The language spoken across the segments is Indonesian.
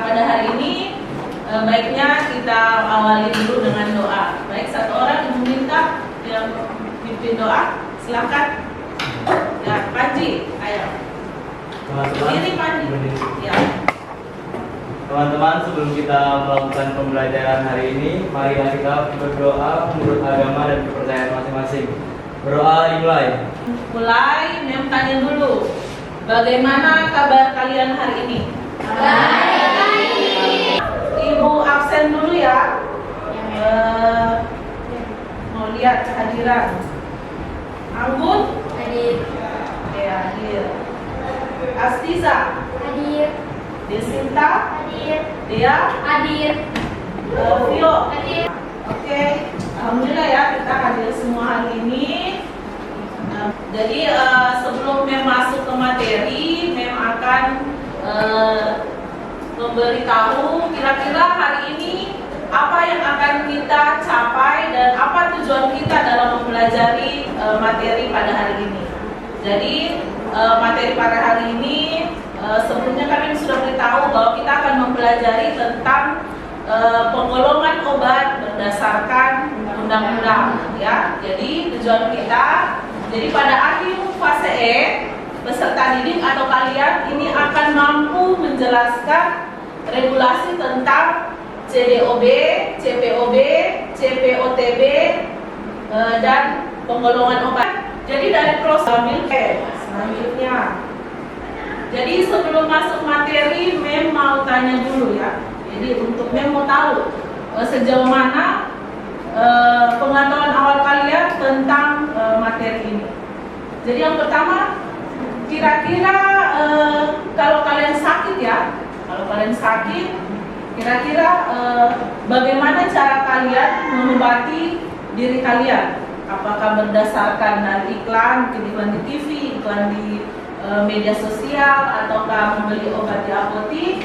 pada hari ini baiknya kita awali dulu dengan doa. Baik, satu orang yang meminta yang pimpin doa, silakan. Ya, Panji, ayo. Berdiri Panji. Ya. Teman-teman, sebelum kita melakukan pembelajaran hari ini, marilah kita berdoa menurut agama dan kepercayaan masing-masing. Berdoa dimulai. Mulai, Mem tanya dulu. Bagaimana kabar kalian hari ini? Baik. Ibu absen dulu ya. Mau lihat kehadiran. Anggun? Hadir. Ya, hadir. Astiza? Hadir. Desinta? Hadir. Dia? Hadir. Vio? Hadir. Oke, alhamdulillah ya kita hadir semua hari ini. Jadi sebelum Mem masuk ke materi, Mem akan memberitahu kira-kira hari ini apa yang akan kita capai dan apa tujuan kita dalam mempelajari materi pada hari ini. Jadi materi pada hari ini sebelumnya kami sudah beritahu bahwa kita akan mempelajari tentang penggolongan obat berdasarkan undang-undang ya. Jadi tujuan kita, jadi pada akhir fase E, peserta didik atau kalian ini akan mampu menjelaskan regulasi tentang CDOB, CPOB, CPOTB dan penggolongan obat. Jadi dari proses selanjutnya. Jadi sebelum masuk materi, Mem mau tanya dulu ya. Jadi untuk Mem mau tahu sejauh mana pengetahuan awal kalian tentang materi ini. Jadi yang pertama, kira-kira kalau kalian sakit ya, kira-kira bagaimana cara kalian mengobati diri kalian? Apakah berdasarkan dari iklan di TV, iklan di media sosial, ataukah membeli obat di apotik,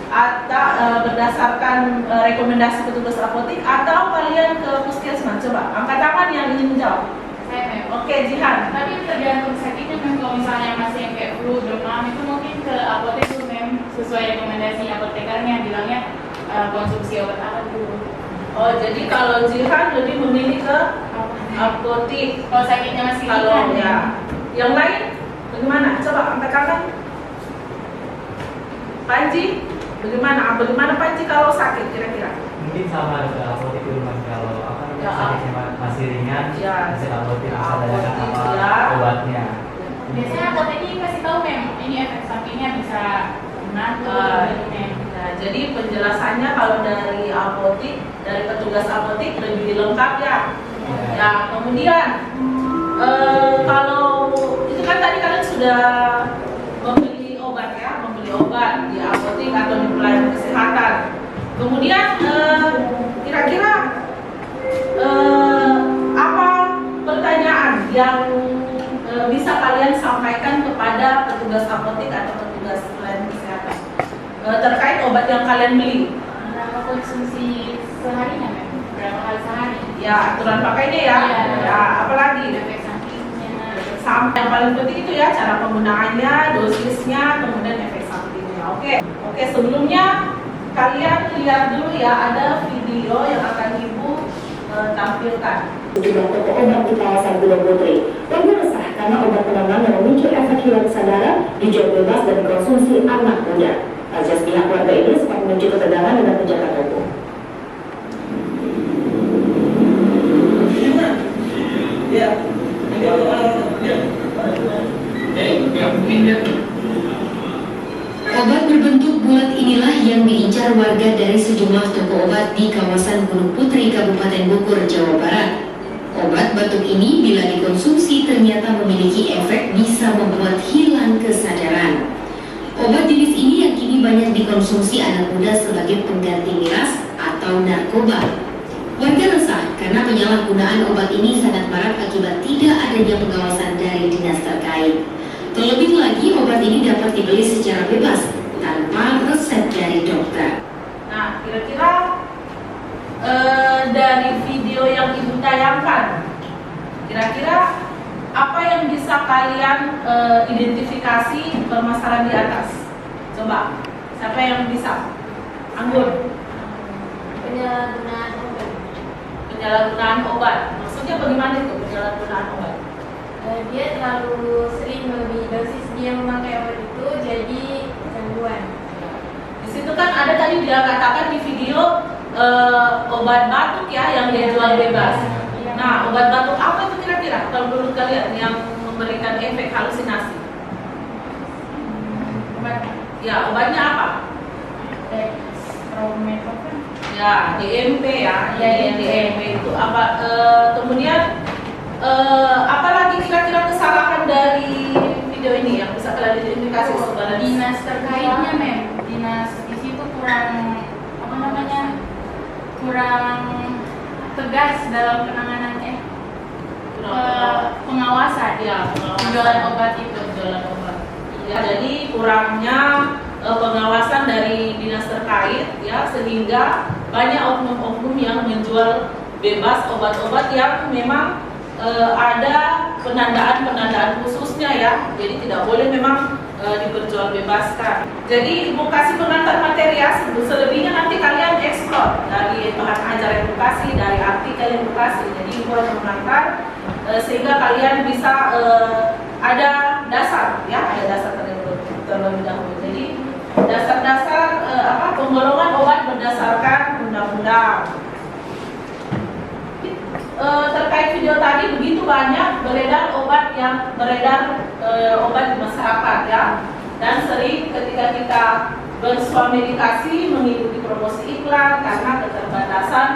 atau berdasarkan rekomendasi petugas apotik, atau kalian ke puskesmas? Coba angkat tangan yang ingin menjawab. Saya Mem. Oke, Jihan. Tapi tergantung sakitnya Mem. Kalau misalnya masih yang kayak flu, demam, itu mungkin ke apotek tuh Mem, sesuai rekomendasi apotekernya bilangnya konsumsi obat apa dulu. Oh, jadi kalau Jihan lebih memilih ke apotik. Kalau sakitnya masih Kalau ringan ya, yang lain bagaimana? Coba angkat tangan. Panji, bagaimana Panji kalau sakit kira-kira? Mungkin sama ke apotek dulu mas, kalau apa Ya, sakitnya masih ringan, ya, bisa ke apotek, ya, bisa tanyakan apotek, apa ya. obatnya. Biasanya apotek ini kasih tahu Mem, ini efek sampingnya bisa menantu gitu Mem. Nah, jadi penjelasannya kalau dari apotik, dari petugas apotik lebih lengkap ya. Ya, kemudian kalau itu kan tadi kalian sudah membeli obat ya, membeli obat di apotik atau di pelayanan kesehatan. Kemudian kira-kira apa pertanyaan yang bisa kalian sampaikan kepada petugas apotik atau petugas pelayanan kesehatan terkait obat yang kalian beli? Berapa konsumsi seharinya Mem? Berapa kali sehari? Ya, aturan pakainya ya. Iya. Ya, apalagi Efek sampingnya. sampai yang paling penting itu ya cara penggunaannya, dosisnya, kemudian efek sampingnya. Oke, sebelumnya kalian lihat dulu ya, ada video yang akan Ibu tampilkan. Sejumlah toko obat di kawasan Gunung Putri. Warga resah karena obat penenang yang memicu efek hilang kesadaran dijual bebas dan dikonsumsi anak muda. Ajas pihak warga ini sempat menuju ketegangan dengan penjaga toko. Obat berbentuk bulat inilah yang diincar warga dari sejumlah toko obat di kawasan Gunung Putri, Kabupaten Bogor, Jawa Barat. Obat batuk ini bila dikonsumsi ternyata memiliki efek bisa membuat hilang kesadaran. Obat jenis ini yang kini banyak dikonsumsi anak muda sebagai pengganti miras atau narkoba. Warga resah karena penyalahgunaan obat ini sangat marak akibat tidak adanya pengawasan dari dinas terkait. Terlebih lagi, obat ini dapat dibeli secara bebas tanpa resep dari dokter. Nah, kira-kira dari video yang Ibu tayangkan, kira-kira apa yang bisa kalian identifikasi permasalahan di atas? Coba, siapa yang bisa? Anggun. Penyalahgunaan obat. Penyalahgunaan obat. Maksudnya bagaimana itu penyalahgunaan obat? Dia terlalu sering melebihi dosis dia memakai obat itu, jadi kecanduan. Di situ kan ada tadi dia katakan di video obat batuk ya yang dia jual bebas. Nah, obat batuk apa itu kira-kira kalau menurut kalian yang memberikan efek halusinasi? Obat Ya, obatnya apa? dextromethorphan. Ya, DMP ya. Ya, DMP itu apa? Kemudian apalagi kira-kira kesalahan dari video ini yang bisa kalian identifikasi sebenarnya? Dinas terkaitnya, Mem. Dinas di situ kurang kurang tegas dalam penanganannya. Pengawasan Ya, penjualan obat itu. penjualan obat. Ya, jadi kurangnya pengawasan dari dinas terkait ya sehingga banyak oknum-oknum yang menjual bebas obat-obat yang memang ada penandaan khususnya ya. Jadi tidak boleh memang diperjualbebaskan. Jadi Ibu kasih pengantar materi ya, selebihnya nanti kalian eksplor dari bahan ajar edukasi, dari artikel edukasi. Jadi Ibu hanya mengantar sehingga kalian bisa ada dasar ya, ada dasar terlebih dahulu. Jadi dasar-dasar penggolongan obat berdasarkan undang-undang. Terkait video tadi begitu banyak beredar obat obat di masyarakat ya, dan sering ketika kita bersuamedikasi mengikuti promosi iklan karena keterbatasan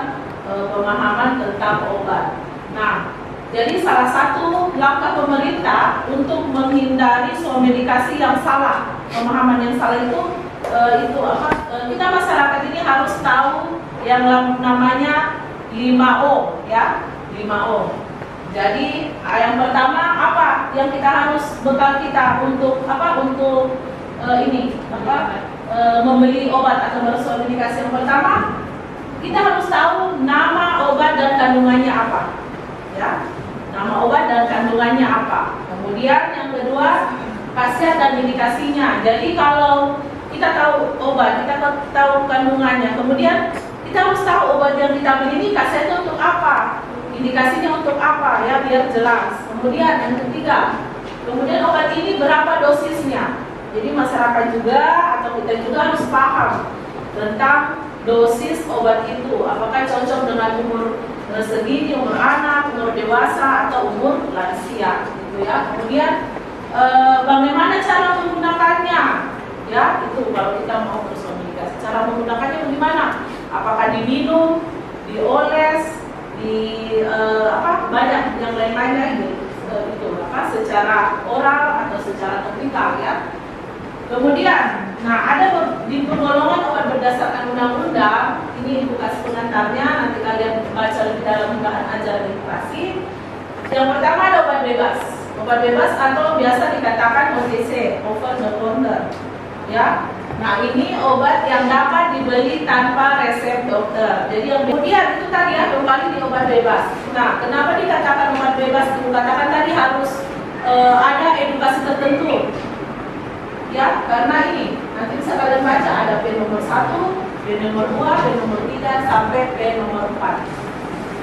pemahaman tentang obat. Nah, jadi salah satu langkah pemerintah untuk menghindari suamedikasi yang salah, pemahaman yang salah itu kita masyarakat ini harus tahu yang namanya 5O ya, 5O. Jadi yang pertama apa yang kita harus bekal kita untuk membeli obat atau bersuamedikasi? Yang pertama kita harus tahu nama obat dan kandungannya apa ya, nama obat dan kandungannya apa. Kemudian yang kedua khasiat dan indikasinya. Jadi kalau kita tahu obat, kita tahu kandungannya, kemudian kita harus tahu obat yang kita beli ini khasiatnya untuk apa, indikasinya untuk apa ya, biar jelas. Kemudian yang ketiga, kemudian obat ini berapa dosisnya. Jadi masyarakat juga atau kita juga harus paham tentang dosis obat itu, apakah cocok dengan umur segini, umur anak, umur dewasa atau umur lansia gitu ya. Kemudian bagaimana cara menggunakannya ya, itu kalau kita mau bersuamedikasi, cara menggunakannya bagaimana? Apakah diminum, dioles, banyak yang lain-lainnya gitu, secara oral atau secara topikal ya. Kemudian, ada di penggolongan obat berdasarkan undang-undang, ini Ibu kasih pengantarnya, nanti kalian baca lebih dalam bahan ajar edukasi. Yang pertama ada obat bebas atau biasa dikatakan OTC, over the counter ya. Nah, ini obat yang dapat dibeli tanpa resep dokter. Jadi yang kemudian itu tadi ya, kembali di obat bebas. Nah, kenapa dikatakan obat bebas? Dikatakan tadi harus ada edukasi tertentu. Ya, karena ini nanti bisa kalian baca ada P nomor 1, P nomor 2, P nomor 3 sampai P nomor 4.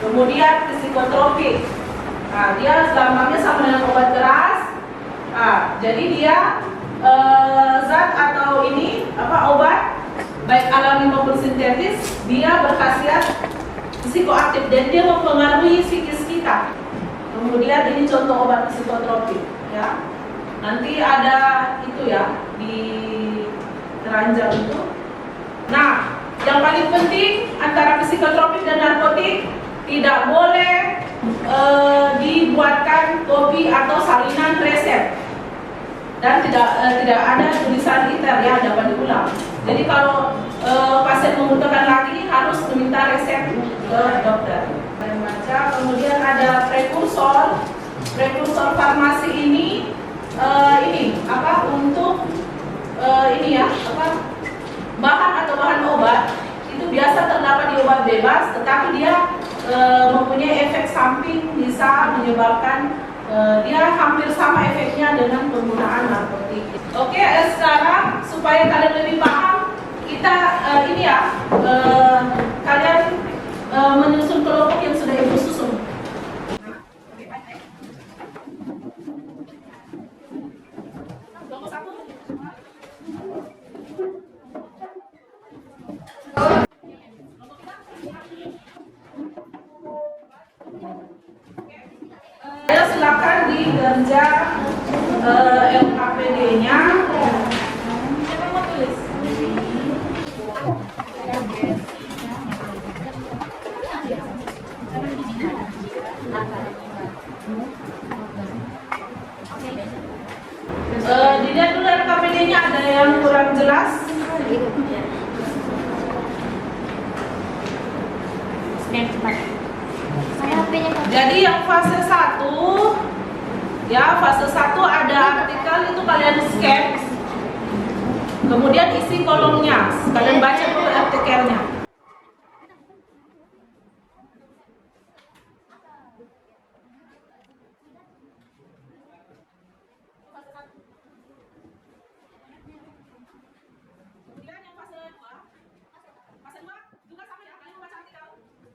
Kemudian psikotropik. Nah, dia lambangnya sama dengan obat keras. Nah, jadi dia zat atau obat baik alami maupun sintetis, dia berkhasiat psikoaktif dan dia mempengaruhi psikis kita. Kemudian ini contoh obat psikotropik ya. Nanti ada itu ya di keranjang itu. Nah, yang paling penting antara psikotropik dan narkotik tidak boleh dibuatkan kopi atau salinan resep. Dan tidak ada tulisan liter ya, dapat diulang. Jadi kalau pasien membutuhkan lagi harus meminta resep ke dokter. Kemudian ada prekursor farmasi ini untuk bahan atau bahan obat itu biasa terdapat di obat bebas, tetapi dia mempunyai efek samping, bisa menyebabkan dia hampir sama efeknya dengan penggunaan narkotik. Oke, sekarang supaya kalian lebih paham, kita ini ya, kalian menyusun kelompok yang sudah ibu susun. Kelompok satu. Silakan di kerja LKPD-nya. Siapa mau tulis? Dilihat dulu LKPD-nya, ada yang kurang jelas. Jadi yang fase 1, ya fase 1 ada artikel itu kalian scan, kemudian isi kolomnya, kalian baca dulu artikelnya. Kemudian yang fase 2 juga sama ya, kalian membaca artikel,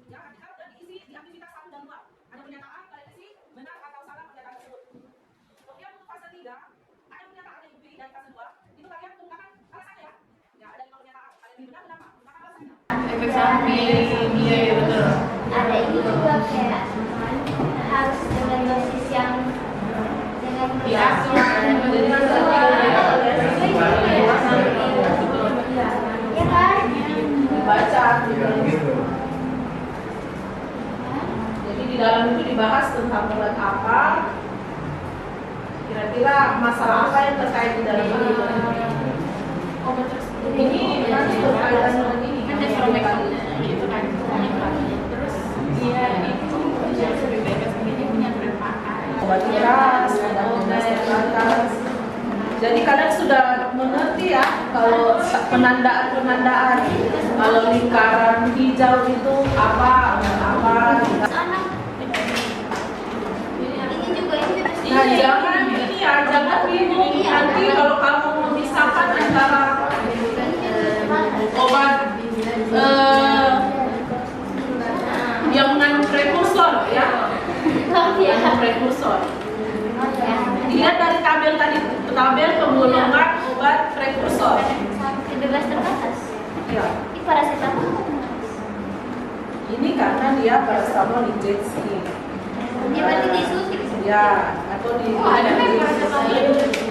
ya artikel dan diisi di aktivitas 1 dan 2. Ada pernyataan, kalian isi benar atau salah pernyataan tersebut. Kemudian untuk fase 3, ada pernyataan yang dipilih dari fase 2, itu kalian menggunakan alasannya ya. Ya ada 5 pernyataan, kalian pilih benar kenapa? Menggunakan alasannya. Efek samping, iya betul. Ada ini juga kayak harus dengan dosis yang dengan Diatur. ya kan? Dibaca artikelnya. Jadi di dalam itu dibahas tentang obat apa, kira-kira masalah apa yang terkait di dalam ini. Obat tersebut Ini nanti berkaitan dengan ini. kan destromectin itu kan terus dia itu lebih bebas ini punya bermanfaat. Obat keras, ada obat terbatas. Jadi kalian sudah mengerti ya kalau penandaan-penandaan, kalau lingkaran hijau itu apa. Anak ini juga Nah jangan ini ya, jangan bingung nanti kalau kamu memisahkan antara obat yang mengandung prekursor ya, mengandung prekursor. Dilihat dari tabel tadi, tabel penggolongan obat prekursor. bebas terbatas. Ya, Ini paracetamol. ini karena dia paracetamol injeksi. Dia berarti disuntik. Ya, atau di. Oh ada kan paracetamol?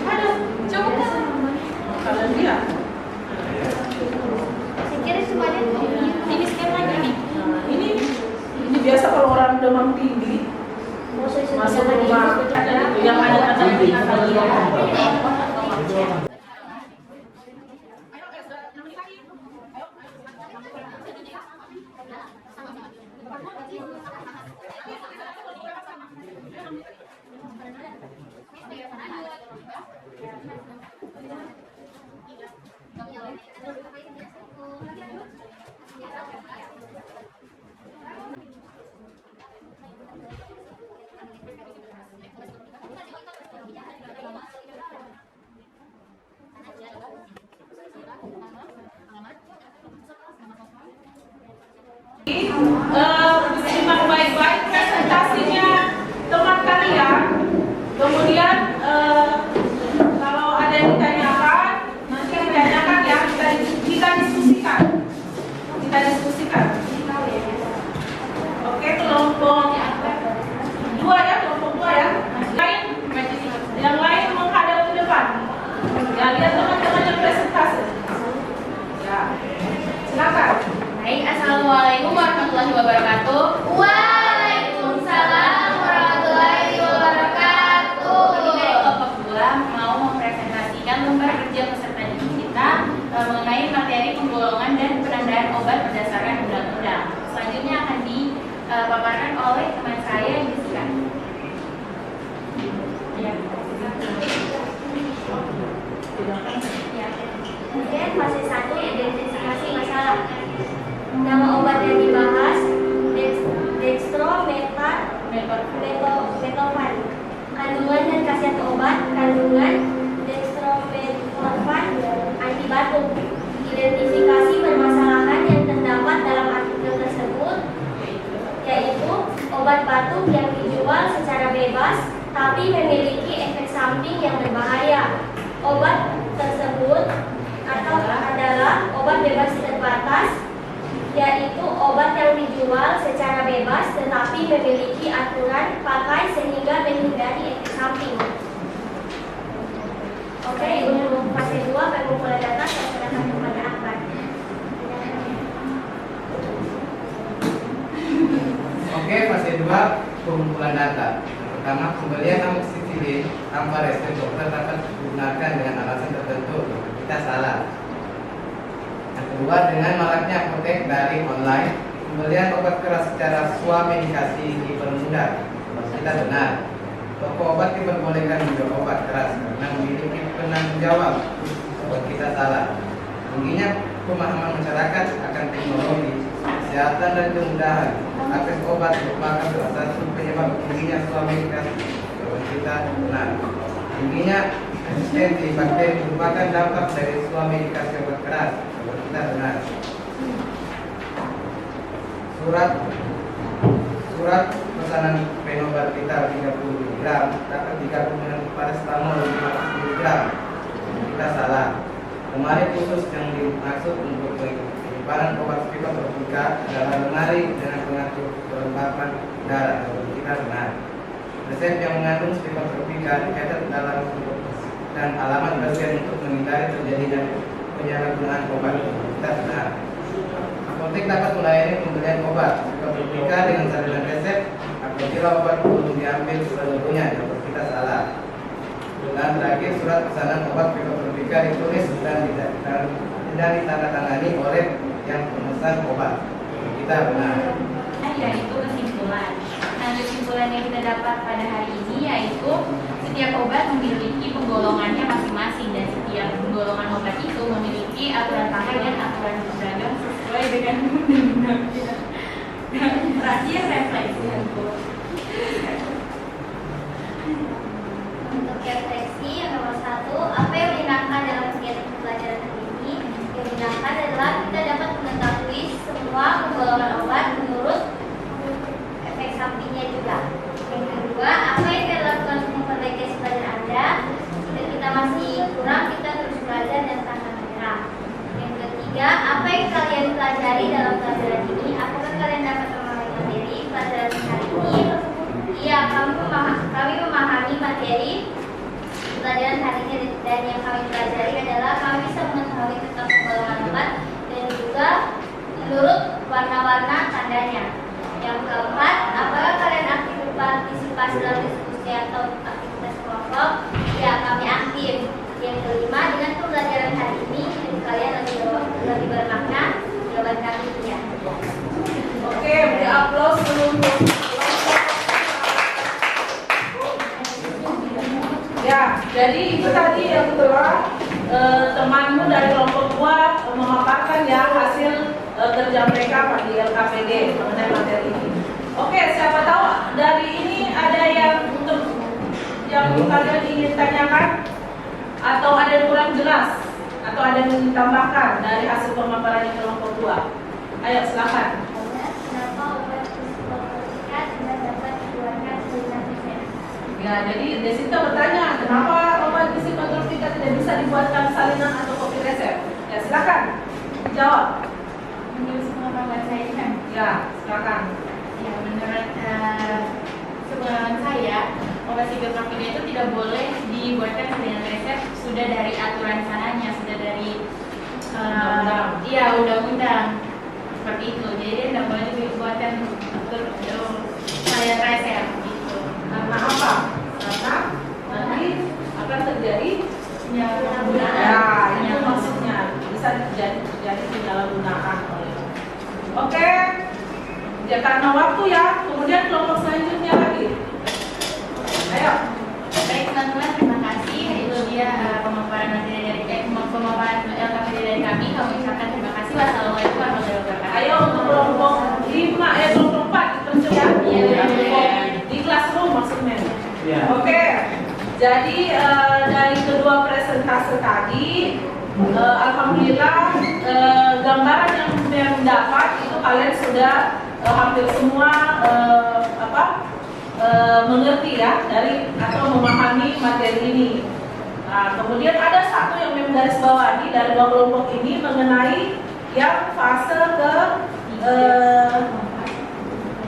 Ada. Coba kan. Kalian lihat. Saya kira semuanya Ini scan lagi nih. Nah, ini biasa kalau orang demam tinggi masuk rumah yang ada simak baik-baik presentasinya teman kalian. Kemudian kalau ada yang ditanyakan, nanti ditanyakan ya, kita diskusikan. Oke, kelompok 2 ya, kelompok 2 ya. Yang lain menghadap ke depan. Ya, lihat teman-teman yang presentasi. Ya, silakan. Baik, assalamualaikum warahmatullahi wabarakatuh. Waalaikumsalam warahmatullahi wabarakatuh. Kami dari kelompok 2 mau mempresentasikan lembar kerja peserta didik kita mengenai materi penggolongan dan penandaan obat berdasarkan undang-undang. Selanjutnya akan dipaparkan oleh teman saya Jessica. Ya. Kemudian fase 1 identifikasi masalah. Nama obat yang dibahas dextromethorphan. Kandungan dan khasiat obat. Kandungan dextromethorphan anti batuk. Identifikasi tetapi memiliki efek samping yang berbahaya. Obat tersebut adalah obat bebas terbatas, yaitu obat yang dijual secara bebas tetapi memiliki aturan pakai sehingga menghindari efek samping. Oke, untuk fase 2 pengumpulan data saya serahkan kepada Akbar. Oke, fase 2 pengumpulan data. Pertama, pembelian amoxicillin tanpa resep dokter dapat digunakan dengan alasan tertentu. Kita salah. Yang kedua, dengan maraknya apotek dari online, pembelian obat keras secara swamedikasi dipermudah. Kita benar. Toko obat diperbolehkan menjual obat keras karena memiliki penanggung jawab. Kita salah. Tingginya pemahaman masyarakat akan teknologi, kesehatan dan kemudahan. Akses obat merupakan salah satu penyebab tingginya swamedikasi. Kita benar. Tingginya resistensi bakteri merupakan dampak dari swamedikasi obat keras. Kita benar. Surat pesanan penobat vital 30 mg dapat digabung dengan paracetamol 500 mg. Kita salah. Lemari khusus yang dimaksud untuk penyimpanan obat psikotropika adalah lemari dengan pengatur kelembapan darah. Kita benar. Resep yang mengandung psikotropika dicatat dalam dan alamat pasien untuk menghindari terjadinya penyalahgunaan obat. Kita benar. Apotek dapat melayani pembelian obat psikotropika dengan salinan resep apabila obat belum diambil seluruhnya. Kita salah. Dan terakhir, surat pesanan obat psikotropika ditulis dan ditandatangani oleh yang pemesan obat. Kita benar. Ya, itu kesimpulan. Nah, kesimpulan yang kita dapat pada hari ini yaitu setiap obat memiliki penggolongannya masing-masing dan setiap penggolongan obat itu memiliki aturan pakai dan aturan beragam sesuai dengan undang-undangnya. Dan terakhir refleksi. Untuk refleksi yang nomor 1, apa yang dilakukan dalam kegiatan pembelajaran hari ini? Yang dilakukan adalah kita dapat mengetahui semua penggolongan obat menurut efek sampingnya juga. Yang kedua, apa yang kita lakukan untuk memperbaiki pelajaran Anda? Jika kita masih kurang, kita terus belajar dan tanpa menyerah. Yang ketiga, apa yang kalian pelajari dalam pelajaran ini? Apakah kalian dapat memahami materi pelajaran hari ini? Iya, kami memahami materi pelajaran hari ini dan yang kami pelajari adalah kami bisa mengetahui tentang penggolongan obat dan juga menurut warna-warna tandanya. Yang keempat, apakah kalian aktif berpartisipasi dalam diskusi atau aktivitas kelompok? Ya, kami aktif. Yang kelima, dengan pembelajaran hari ini hidup kalian lebih bermakna. Jawaban kami ya. Oke, beri aplaus untuk ya, jadi itu tadi yang telah temanmu dari kelompok 2 memaparkan ya hasil kerja mereka di LKPD mengenai materi ini. Oke, siapa tahu dari ini ada yang kalian ingin tanyakan atau ada yang kurang jelas atau ada yang ditambahkan dari hasil pemaparan di kelompok 2. Ayo silakan. Kenapa obat psikotropika tidak dapat dikeluarkan salinan resep? Ya, jadi Desita bertanya, kenapa obat psikotropika tidak bisa dibuatkan salinan atau kopi resep? Ya, silakan jawab. Menurut pengetahuan saya kan? Ya, silakan. Ya, menurut sepengetahuan saya, obat psikotropika itu tidak boleh dibuatkan salinan resep sudah dari aturan sananya, sudah dari undang-undang seperti itu. Jadi tidak boleh dibuatkan salinan resep gitu. Karena apa? Karena nanti akan terjadi Penyalahgunaan. ya, itu maksudnya bisa terjadi penyalahgunaan. Oke, ya karena waktu ya, kemudian kelompok selanjutnya lagi. Ayo. Baik teman-teman, terima kasih. Itu dia pemaparan materi dari pemaparan LKPD dari kami. Kami ucapkan terima kasih. Wassalamualaikum warahmatullahi wabarakatuh. Ayo untuk kelompok 5, kelompok 4 dipercepat. Iya. Di classroom maksudnya. Iya. Oke. Jadi dari kedua presentase tadi, alhamdulillah gambaran yang dapat itu kalian sudah hampir semua mengerti ya dari atau memahami materi ini. Nah, kemudian ada satu yang memang garis bawahi dari 2 kelompok ini mengenai yang fase ke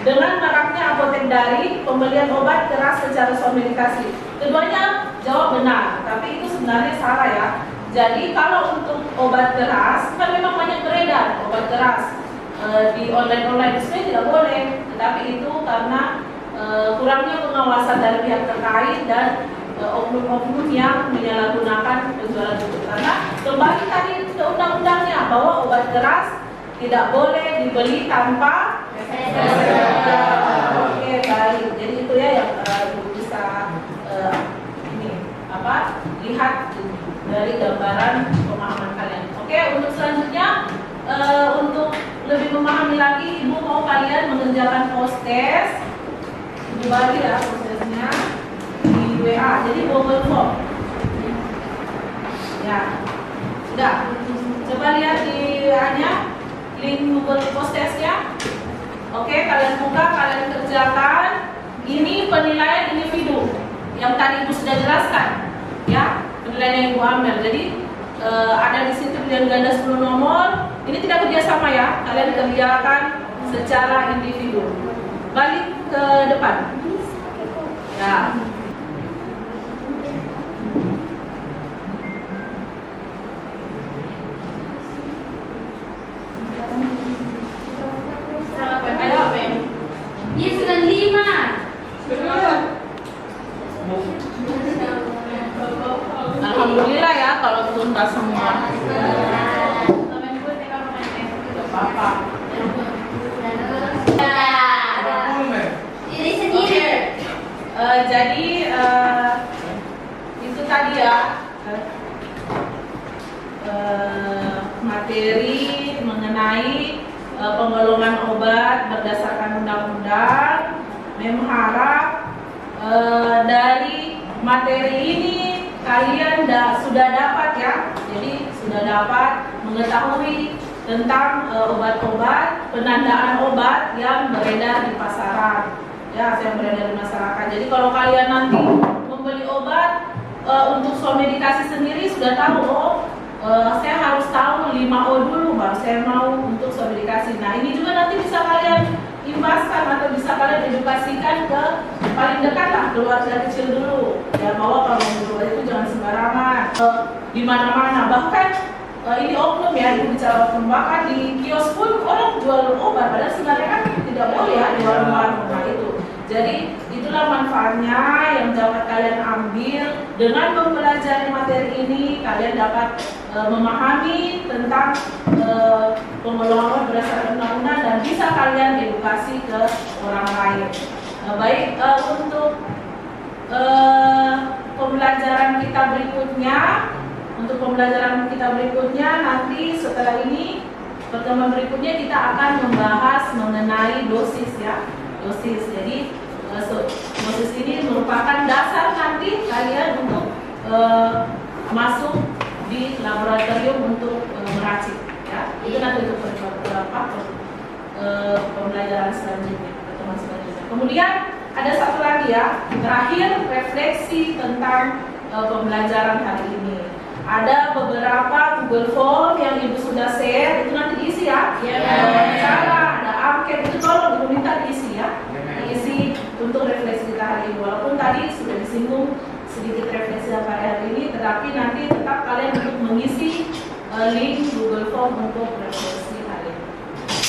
dengan maraknya apotek daring, pembelian obat keras secara somedikasi. Keduanya jawab benar, tapi itu sebenarnya salah ya. Jadi kalau untuk obat keras kan memang banyak beredar obat keras di online sebenarnya tidak boleh, tetapi itu karena kurangnya pengawasan dari pihak terkait dan oknum-oknum yang menyalahgunakan penjualan itu. Karena kembali tadi ke undang-undangnya bahwa obat keras tidak boleh dibeli tanpa Oke, baik. Jadi itu ya yang Ibu bisa lihat dari gambaran pemahaman kalian. Oke, untuk selanjutnya untuk lebih memahami lagi, Ibu mau kalian mengerjakan post test. Ibu bagi ya post testnya di WA. Jadi Google Form. Ya, sudah. Coba lihat di WA-nya link Google post testnya. Oke, kalian buka, kalian kerjakan. Ini penilaian individu yang tadi Ibu sudah jelaskan, ya, penilaian yang Ibu ambil. Jadi ada di situ pilihan ganda 10 nomor. Ini tidak kerjasama ya, kalian kerjakan secara individu. Balik ke depan. Ya. Dia 95. Alhamdulillah ya kalau tuntas semua. Tidak apa-apa. Diri sendiri. Jadi itu tadi ya materi mengenai penggolongan obat berdasarkan undang-undang. Mem harap dari materi ini kalian sudah dapat ya, jadi sudah dapat mengetahui tentang obat-obat, penandaan obat yang beredar di pasaran, ya, yang beredar di masyarakat. Jadi kalau kalian nanti membeli obat untuk somedikasi sendiri sudah tahu, saya harus tahu 5O dulu baru saya mau untuk somedikasi. Nah ini juga nanti bisa kalian imbaskan atau bisa kalian edukasikan ke paling dekat lah, keluarga kecil dulu ya, bahwa kalau membeli itu jangan sembarangan di mana-mana. Bahkan ini oknum ya, Ibu bicara oknum, bahkan di kios pun orang jual obat, padahal sebenarnya kan tidak boleh ya di warung-warung. Nah itu, jadi itulah manfaatnya yang dapat kalian ambil dengan mempelajari materi ini. Kalian dapat memahami tentang pengelolaan berdasarkan undang-undang dan bisa kalian edukasi ke orang lain. Baik, untuk pembelajaran kita berikutnya, nanti setelah ini pertemuan berikutnya kita akan membahas mengenai dosis ya, dosis. Jadi dosis ini merupakan dasar nanti kalian untuk masuk di laboratorium untuk meracik ya. Itu nanti untuk pembelajaran selanjutnya, pertemuan selanjutnya. Kemudian ada satu lagi ya, terakhir refleksi tentang pembelajaran hari ini. Ada beberapa Google Form yang Ibu sudah share, itu nanti diisi ya. Ada wawancara, ada angket, itu tolong Ibu minta diisi ya. Diisi untuk refleksi kita hari ini. Walaupun tadi sudah disinggung sedikit refleksi pada hari ini, tetapi nanti tetap kalian untuk mengisi link Google Form untuk refleksi hari ini.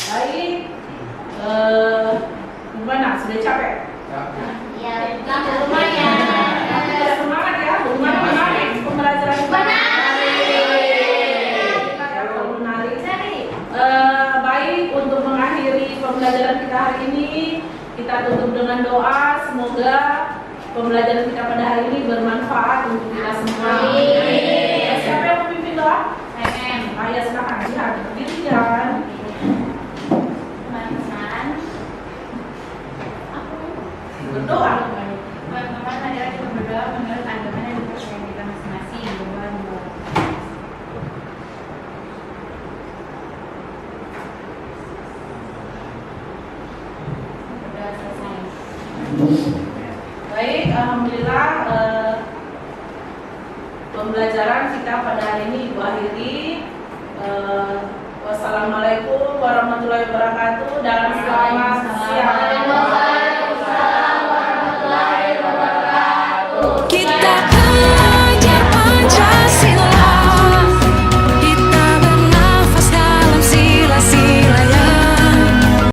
Baik, gimana? Sudah capek? Ya, lumayan. Sudah semangat ya? Bagaimana menarik pembelajaran kita? Menarik. Baik, untuk mengakhiri pembelajaran kita hari ini, kita tutup dengan doa. Semoga pembelajaran kita pada hari ini bermanfaat untuk kita semua. Siapa yang memimpin doa? Ayo silakan, lihat. Berdiri jangan. Berdoa. Teman-teman adalah kita berdoa menurut agama dan kepercayaan kita masing-masing. Berdoa selesai. pembelajaran ini Ibu akhiri. Wassalamualaikum warahmatullahi wabarakatuh dan selamat siang.